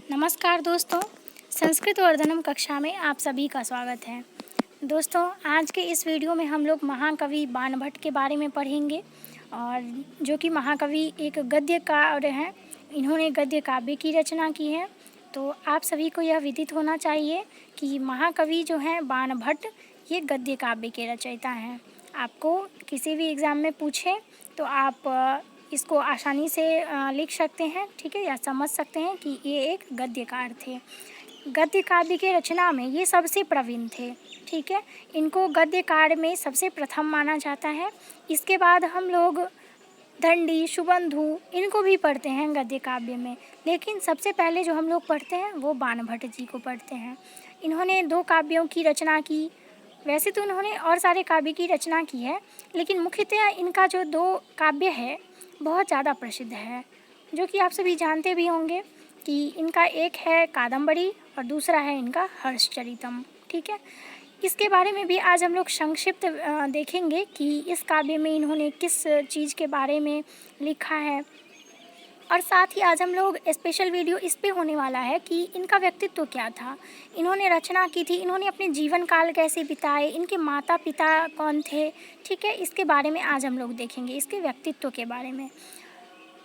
नमस्कार दोस्तों, संस्कृत वर्धनम कक्षा में आप सभी का स्वागत है। दोस्तों, आज के इस वीडियो में हम लोग महाकवि बाणभट्ट के बारे में पढ़ेंगे और जो कि महाकवि एक गद्यकार हैं। इन्होंने गद्य काव्य की रचना की है। तो आप सभी को यह विदित होना चाहिए कि महाकवि जो हैं बाणभट्ट ये गद्य काव्य के रचयिता हैं। आपको किसी भी एग्ज़ाम में पूछें तो आप इसको आसानी से लिख सकते हैं, ठीक है, या समझ सकते हैं कि ये एक गद्यकार थे। गद्य काव्य के रचना में ये सबसे प्रवीण थे, ठीक है। इनको गद्यकार में सबसे प्रथम माना जाता है। इसके बाद हम लोग दंडी, सुबंधु इनको भी पढ़ते हैं गद्य काव्य में, लेकिन सबसे पहले जो हम लोग पढ़ते हैं वो बाणभट्ट जी को पढ़ते हैं। इन्होंने 2 काव्यों की रचना की। वैसे तो उन्होंने और सारे काव्य की रचना की है, लेकिन मुख्यतः इनका जो 2 काव्य है बहुत ज़्यादा प्रसिद्ध है, जो कि आप सभी जानते भी होंगे कि इनका एक है कादम्बरी और दूसरा है इनका हर्षचरितम, ठीक है। इसके बारे में भी आज हम लोग संक्षिप्त देखेंगे कि इस काव्य में इन्होंने किस चीज़ के बारे में लिखा है, और साथ ही आज हम लोग स्पेशल वीडियो इस पे होने वाला है कि इनका व्यक्तित्व क्या था, इन्होंने रचना की थी, इन्होंने अपने जीवन काल कैसे बिताए, इनके माता पिता कौन थे, ठीक है। इसके बारे में आज हम लोग देखेंगे, इसके व्यक्तित्व के बारे में।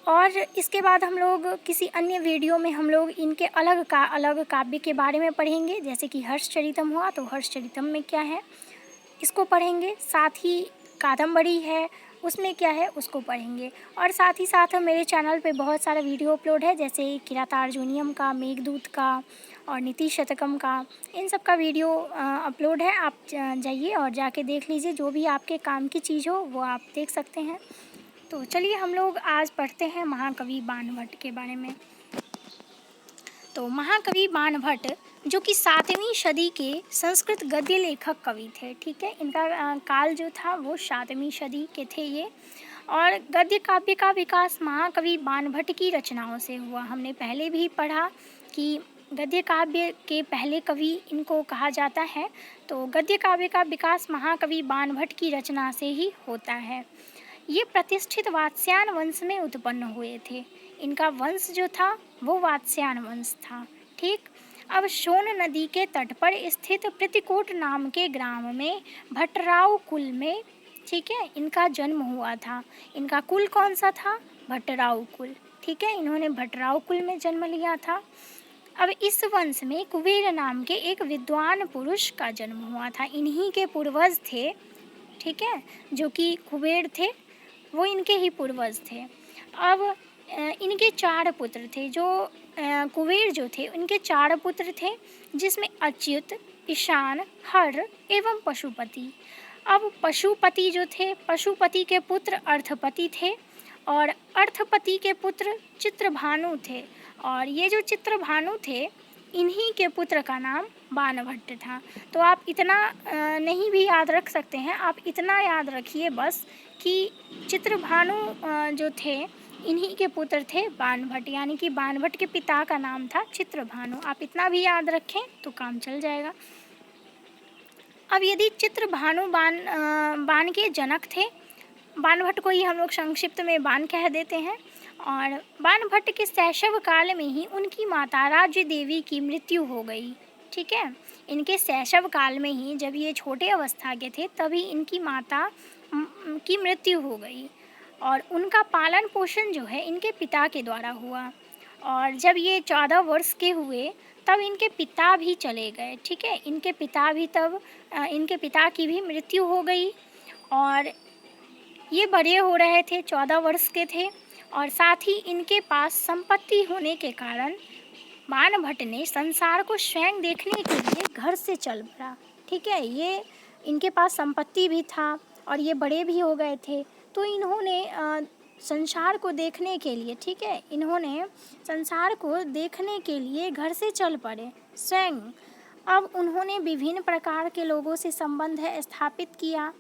और इसके बाद हम लोग किसी अन्य वीडियो में हम लोग इनके अलग काव्य के बारे में पढ़ेंगे। जैसे कि हर्षचरितम हुआ तो हर्षचरितम में क्या है इसको पढ़ेंगे, साथ ही कादम्बरी है उसमें क्या है उसको पढ़ेंगे। और साथ ही साथ मेरे चैनल पे बहुत सारा वीडियो अपलोड है, जैसे किरातार्जुनीयम का, मेघदूत का और नीति शतकम का, इन सब का वीडियो अपलोड है। आप जाइए और जाके देख लीजिए, जो भी आपके काम की चीज़ हो वो आप देख सकते हैं। तो चलिए हम लोग आज पढ़ते हैं महाकवि बाणभट्ट के बारे में। तो महाकवि बाणभट्ट जो कि 7वीं सदी के संस्कृत गद्य लेखक कवि थे, ठीक है। इनका काल जो था वो 7वीं सदी के थे ये। और गद्य काव्य का विकास महाकवि बाणभट्ट की रचनाओं से हुआ। हमने पहले भी पढ़ा कि गद्य काव्य के पहले कवि इनको कहा जाता है। तो गद्य काव्य का विकास महाकवि बाणभट्ट की रचना से ही होता है। ये प्रतिष्ठित वात्स्यायन वंश में उत्पन्न हुए थे। इनका वंश जो था वो वात्स्यायन वंश था, ठीक। अब सोन नदी के तट पर स्थित प्रतिकोट नाम के ग्राम में भट्टराव कुल में, ठीक है, इनका जन्म हुआ था। इनका कुल कौन सा था? भट्टराव कुल, ठीक है। इन्होंने भट्टराव कुल में जन्म लिया था। अब इस वंश में कुबेर नाम के एक विद्वान पुरुष का जन्म हुआ था। इन्हीं के पूर्वज थे, ठीक है, जो कि कुबेर थे वो इनके ही पूर्वज थे। अब इनके 4 पुत्र थे। जो कुबेर जो थे उनके 4 पुत्र थे, जिसमें अच्युत, ईशान, हर एवं पशुपति। अब पशुपति जो थे, पशुपति के पुत्र अर्थपति थे और अर्थपति के पुत्र चित्रभानु थे। और ये जो चित्रभानु थे इन्हीं के पुत्र का नाम बाणभट्ट था। तो आप इतना नहीं भी याद रख सकते हैं, आप इतना याद रखिए बस कि चित्रभानु जो थे इन्हीं के पुत्र थे बाणभट्ट, यानी कि बाणभट्ट के पिता का नाम था चित्रभानु। आप इतना भी याद रखें तो काम चल जाएगा। अब यदि चित्रभानु बाण के जनक थे, बाणभट्ट को ही हम लोग संक्षिप्त में बाण कह देते हैं। और बाणभट्ट के शैशव काल में ही उनकी माता राज्य देवी की मृत्यु हो गई, ठीक है। इनके शैशव काल में ही, जब ये छोटे अवस्था के थे, तभी इनकी माता की मृत्यु हो गई और उनका पालन पोषण जो है इनके पिता के द्वारा हुआ। और जब ये 14 वर्ष के हुए तब इनके पिता भी चले गए, ठीक है। इनके पिता की भी मृत्यु हो गई और ये बड़े हो रहे थे, 14 वर्ष के थे। और साथ ही इनके पास संपत्ति होने के कारण बाणभट्ट ने संसार को स्वयं देखने के लिए घर से चल पड़ा, ठीक है। ये इनके पास संपत्ति भी था और ये बड़े भी हो गए थे, तो इन्होंने संसार को देखने के लिए, ठीक है, इन्होंने संसार को देखने के लिए घर से चल पड़े स्वयं। अब उन्होंने विभिन्न प्रकार के लोगों से संबंध स्थापित किया।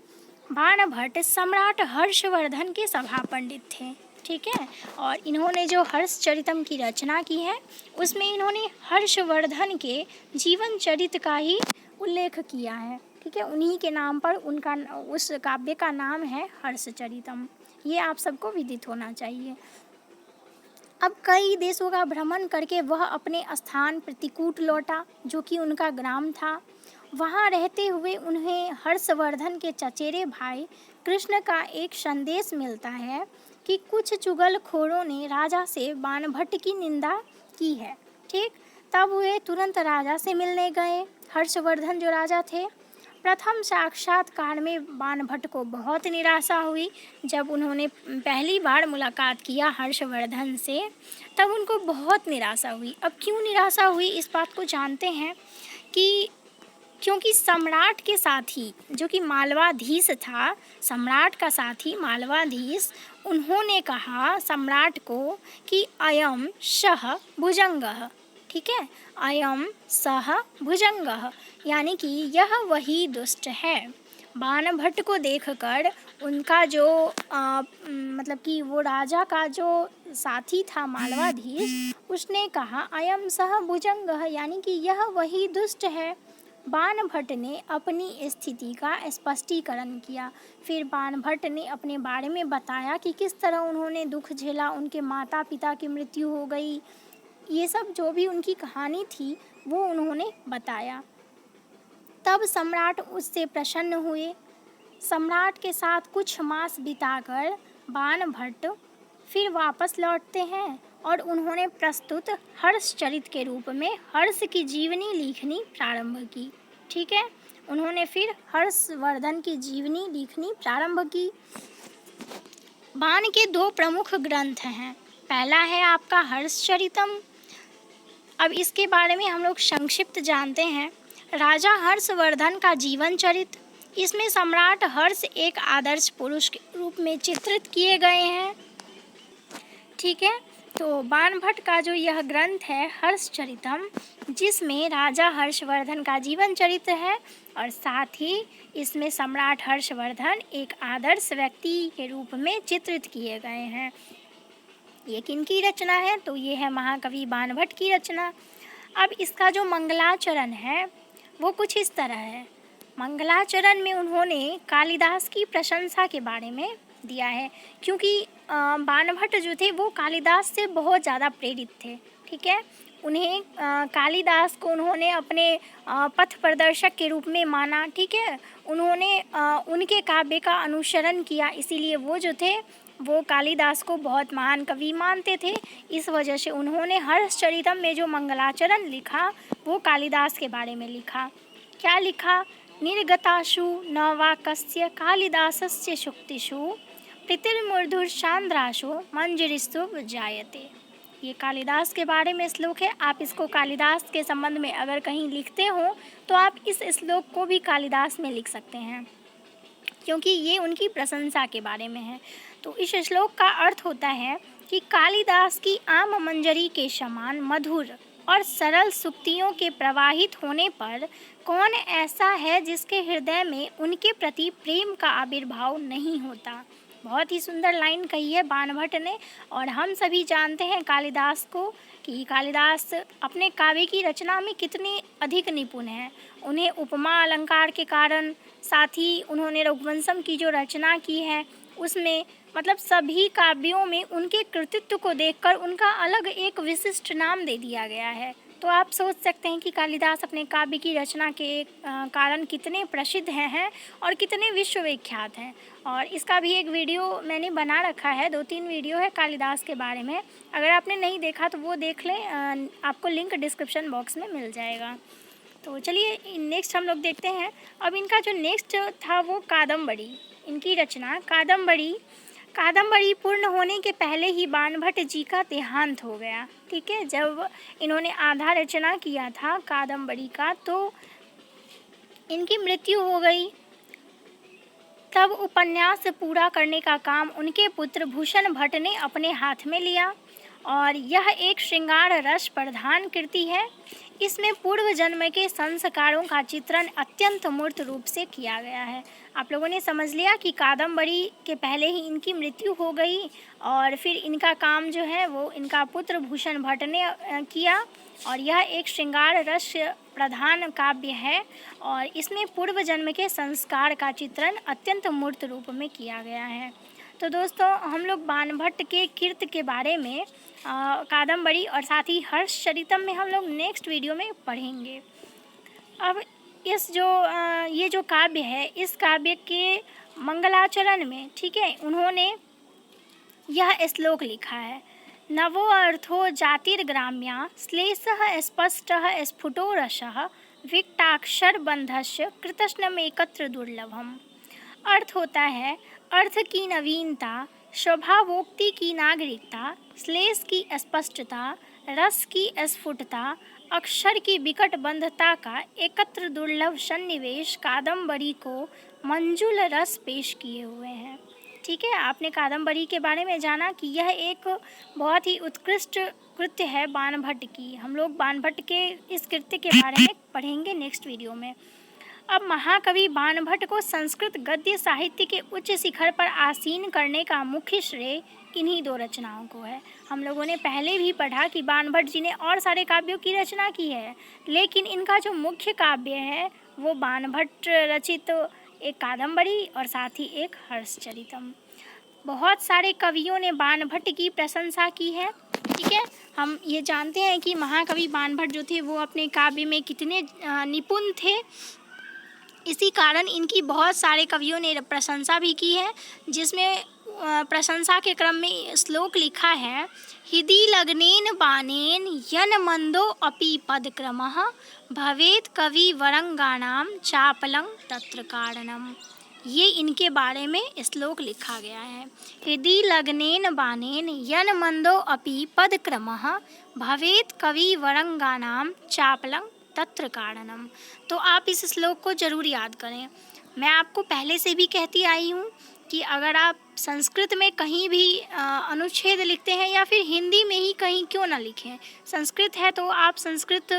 बाणभट्ट सम्राट हर्षवर्धन के सभा पंडित थे, ठीक है। और इन्होंने जो हर्षचरितम की रचना की है उसमें इन्होंने हर्षवर्धन के जीवन चरित्र का ही उल्लेख किया है, ठीक है। उन्हीं के नाम पर उनका उस काव्य का नाम है हर्षचरितम। ये आप सबको विदित होना चाहिए। अब कई देशों का भ्रमण करके वह अपने स्थान प्रतिकूट लौटा, जो कि उनका ग्राम था। वहाँ रहते हुए उन्हें हर्षवर्धन के चचेरे भाई कृष्ण का एक संदेश मिलता है कि कुछ चुगलखोरों ने राजा से बाणभट्ट की निंदा की है। ठीक, तब वे तुरंत राजा से मिलने गए। हर्षवर्धन जो राजा थे, प्रथम साक्षात्कार में बाणभट्ट को बहुत निराशा हुई। जब उन्होंने पहली बार मुलाकात किया हर्षवर्धन से, तब उनको बहुत निराशा हुई। अब क्यों निराशा हुई, इस बात को जानते हैं कि क्योंकि सम्राट के साथी जो कि मालवाधीश था, सम्राट का साथी मालवाधीश, उन्होंने कहा सम्राट को कि अयम सह भुजंगः, ठीक है, अयम सह भुजंगः, यानी कि यह वही दुष्ट है। बाणभट्ट को देखकर उनका जो मतलब कि वो राजा का जो साथी था मालवाधीश, उसने कहा अयम सह भुजंगः, यानी कि यह वही दुष्ट है। बाणभट्ट ने अपनी स्थिति का स्पष्टीकरण किया। फिर बाणभट्ट ने अपने बारे में बताया कि किस तरह उन्होंने दुख झेला, उनके माता पिता की मृत्यु हो गई, ये सब जो भी उनकी कहानी थी वो उन्होंने बताया। तब सम्राट उससे प्रसन्न हुए। सम्राट के साथ कुछ मास बिताकर बाणभट्ट फिर वापस लौटते हैं और उन्होंने प्रस्तुत हर्षचरित के रूप में हर्ष की जीवनी लिखनी प्रारंभ की। ठीक है, उन्होंने फिर हर्षवर्धन की जीवनी लिखनी प्रारंभ की। बाण के दो प्रमुख ग्रंथ हैं। पहला है आपका हर्षचरितम। अब इसके बारे में हम लोग संक्षिप्त जानते हैं। राजा हर्षवर्धन का जीवन चरित्र, इसमें सम्राट हर्ष एक आदर्श पुरुष के रूप में चित्रित किए गए हैं। ठीक है, तो बाणभट्ट का जो यह ग्रंथ है हर्षचरितम, जिसमें राजा हर्षवर्धन का जीवन चरित्र है और साथ ही इसमें सम्राट हर्षवर्धन एक आदर्श व्यक्ति के रूप में चित्रित किए गए हैं। ये किनकी रचना है, तो ये है महाकवि बाणभट्ट की रचना। अब इसका जो मंगलाचरण है वो कुछ इस तरह है। मंगलाचरण में उन्होंने कालिदास की प्रशंसा के बारे में दिया है, क्योंकि बाणभट्ट जो थे वो कालिदास से बहुत ज़्यादा प्रेरित थे। ठीक है, उन्हें कालिदास को उन्होंने अपने पथ प्रदर्शक के रूप में माना। ठीक है, उन्होंने उनके काव्य का अनुसरण किया, इसीलिए वो जो थे वो कालिदास को बहुत महान कवि मानते थे। इस वजह से उन्होंने हर्षचरितम में जो मंगलाचरण लिखा वो कालिदास के बारे में लिखा। क्या लिखा, निर्गताशु न वा कस्य कालिदासस्य शुक्तिषु प्रीतिर्मूर्धुर्षान्द्राशु मंजरीस्तु जायते। ये कालिदास के बारे में श्लोक है। आप इसको कालिदास के संबंध में अगर कहीं लिखते हो तो आप इस श्लोक को भी कालिदास में लिख सकते हैं, क्योंकि ये उनकी प्रशंसा के बारे में है। तो इस श्लोक का अर्थ होता है कि कालिदास की आम मंजरी के समान मधुर और सरल सूक्तियों के प्रवाहित होने पर कौन ऐसा है जिसके हृदय में उनके प्रति प्रेम का आविर्भाव नहीं होता। बहुत ही सुंदर लाइन कही है बाणभट्ट ने। और हम सभी जानते हैं कालिदास को कि कालिदास अपने काव्य की रचना में कितने अधिक निपुण हैं। उन्हें उपमा अलंकार के कारण, साथ ही उन्होंने रघुवंशम की जो रचना की है उसमें, मतलब सभी काव्यों में उनके कृतित्व को देखकर उनका अलग एक विशिष्ट नाम दे दिया गया है। तो आप सोच सकते हैं कि कालिदास अपने काव्य की रचना के कारण कितने प्रसिद्ध हैं और कितने विश्वविख्यात हैं। और इसका भी एक वीडियो मैंने बना रखा है, 2-3 वीडियो है कालिदास के बारे में। अगर आपने नहीं देखा तो वो देख लें, आपको लिंक डिस्क्रिप्शन बॉक्स में मिल जाएगा। तो चलिए नेक्स्ट हम लोग देखते हैं। अब इनका जो नेक्स्ट था वो कादम्बरी, इनकी रचना कादम्बरी। कादम्बरी पूर्ण होने के पहले ही बाणभट्ट जी का देहांत हो गया। ठीक है, जब इन्होंने आधा रचना किया था कादम्बरी का तो इनकी मृत्यु हो गई। तब उपन्यास पूरा करने का काम उनके पुत्र भूषण भट्ट ने अपने हाथ में लिया और यह एक श्रृंगार रस प्रधान कृति है। इसमें पूर्व जन्म के संस्कारों का चित्रण अत्यंत मूर्त रूप से किया गया है। आप लोगों ने समझ लिया कि कादम्बरी के पहले ही इनकी मृत्यु हो गई और फिर इनका काम जो है वो इनका पुत्र भूषण भट्ट ने किया और यह एक श्रृंगार रस प्रधान काव्य है और इसमें पूर्व जन्म के संस्कार का चित्रण अत्यंत मूर्त रूप में किया गया है। तो दोस्तों हम लोग बाणभट्ट के कृत के बारे में कादम्बरी और साथ ही हर्षचरितम में हम लोग नेक्स्ट वीडियो में पढ़ेंगे। अब इस जो ये जो काव्य है, इस काव्य के मंगलाचरण में, ठीक है, उन्होंने यह श्लोक लिखा है। नवो अर्थो जातिर्ग्राम्या श्लेषः स्पष्टः स्फुटो रसः विकटाक्षरबन्धस्य कृतस्नमेकत्र दुर्लभम। अर्थ होता है अर्थ की नवीनता, स्वभावोक्ति की नागरिकता, श्लेष की स्पष्टता, रस की स्फुटता, अक्षर की विकट बंधता का एकत्र दुर्लभ सन्निवेश कादम्बरी को मंजुल रस पेश किए हुए हैं। ठीक है, आपने कादम्बरी के बारे में जाना कि यह एक बहुत ही उत्कृष्ट कृत्य है बाणभट्ट की। हम लोग बाणभट्ट के इस कृत्य के बारे में पढ़ेंगे नेक्स्ट वीडियो में। अब महाकवि बाणभट्ट को संस्कृत गद्य साहित्य के उच्च शिखर पर आसीन करने का मुख्य श्रेय किन्हीं दो रचनाओं को है। हम लोगों ने पहले भी पढ़ा कि बाणभट्ट जी ने और सारे काव्यों की रचना की है, लेकिन इनका जो मुख्य काव्य है वो बाणभट्ट रचित एक कादम्बरी और साथ ही एक हर्षचरितम। बहुत सारे कवियों ने बाणभट्ट की प्रशंसा की है। ठीक है, हम ये जानते हैं कि महाकवि बाणभट्ट जो थे वो अपने काव्य में कितने निपुण थे। इसी कारण इनकी बहुत सारे कवियों ने प्रशंसा भी की है, जिसमें प्रशंसा के क्रम में श्लोक लिखा है। हृदि लग्नेन बाणेन यन मंदो अपि पदक्रमः भवेत् कवि वरंगाणाम चापलं तत्र कारणम। ये इनके बारे में श्लोक लिखा गया है। हृदि लग्नेन बाणेन यन मंदो अपि पदक्रमः भवेत् कवि वरंगाणाम चापलं तत्र कारणम। तो आप इस श्लोक को जरूर याद करें। मैं आपको पहले से भी कहती आई हूँ कि अगर आप संस्कृत में कहीं भी अनुच्छेद लिखते हैं या फिर हिंदी में ही कहीं क्यों ना लिखें, संस्कृत है तो आप संस्कृत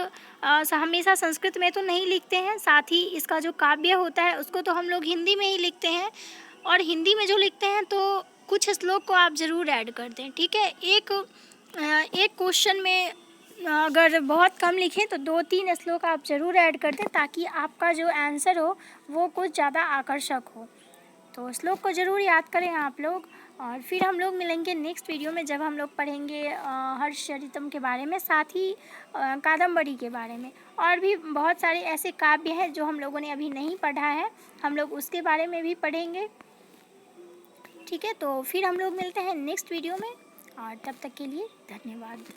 हमेशा संस्कृत में तो नहीं लिखते हैं, साथ ही इसका जो काव्य होता है उसको तो हम लोग हिंदी में ही लिखते हैं, और हिंदी में जो लिखते हैं तो कुछ श्लोक को आप ज़रूर ऐड कर दें। ठीक है, एक क्वेश्चन में अगर बहुत कम लिखें तो 2-3 श्लोक आप ज़रूर ऐड कर दें, ताकि आपका जो आंसर हो वो कुछ ज़्यादा आकर्षक हो। तो श्लोक को ज़रूर याद करें आप लोग, और फिर हम लोग मिलेंगे नेक्स्ट वीडियो में जब हम लोग पढ़ेंगे हर्षचरितम के बारे में, साथ ही कादम्बरी के बारे में। और भी बहुत सारे ऐसे काव्य हैं जो हम लोगों ने अभी नहीं पढ़ा है, हम लोग उसके बारे में भी पढ़ेंगे। ठीक है, तो फिर हम लोग मिलते हैं नेक्स्ट वीडियो में, और तब तक के लिए धन्यवाद।